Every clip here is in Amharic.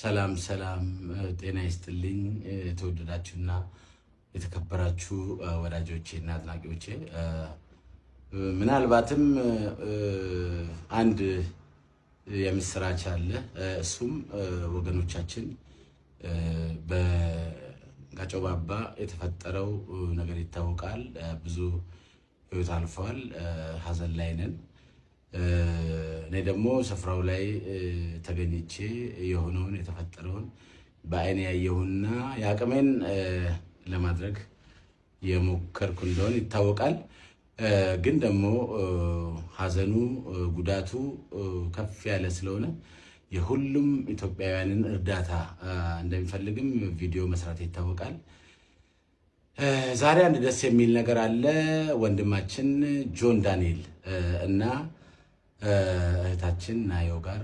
ሰላም ጤና ይስጥልኝ የተወደዳችሁና የተከበራችሁ ወዳጆቼና አድናቂዎቼ ምናልባትም አንድ የምስራች አለ። እሱም ወገኖቻችን በጋጮባባ የተፈጠረው ነገር ይታወቃል። ብዙ ህይወት አልፏል። ሀዘን ላይ ነን። እኔ ደግሞ ስፍራው ላይ ተገኝቼ የሆነውን የተፈጠረውን በአይኔ ያየሁና ያቅሜን ለማድረግ የሞከርኩ እንደሆነ ይታወቃል። ግን ደግሞ ሀዘኑ ጉዳቱ ከፍ ያለ ስለሆነ የሁሉም ኢትዮጵያውያንን እርዳታ እንደሚፈልግም ቪዲዮ መስራት ይታወቃል። ዛሬ አንድ ደስ የሚል ነገር አለ። ወንድማችን ጆን ዳንኤል እና እህታችን ናዮ ጋር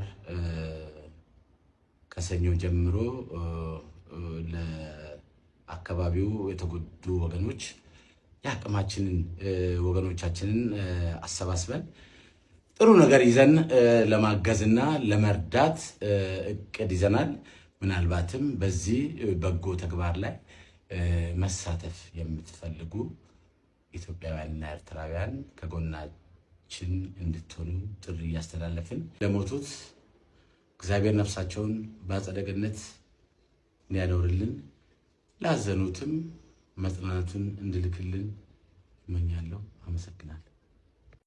ከሰኞ ጀምሮ ለአካባቢው የተጎዱ ወገኖች የአቅማችንን ወገኖቻችንን አሰባስበን ጥሩ ነገር ይዘን ለማገዝና ለመርዳት እቅድ ይዘናል። ምናልባትም በዚህ በጎ ተግባር ላይ መሳተፍ የምትፈልጉ ኢትዮጵያውያንና ኤርትራውያን ከጎናችን እንድትሆኑ ጥሪ እያስተላለፍን ለሞቱት እግዚአብሔር ነፍሳቸውን በአጸደ ገነት እንዲያኖርልን ላዘኑትም መጽናናቱን እንድልክልን እመኛለሁ። አመሰግናለሁ።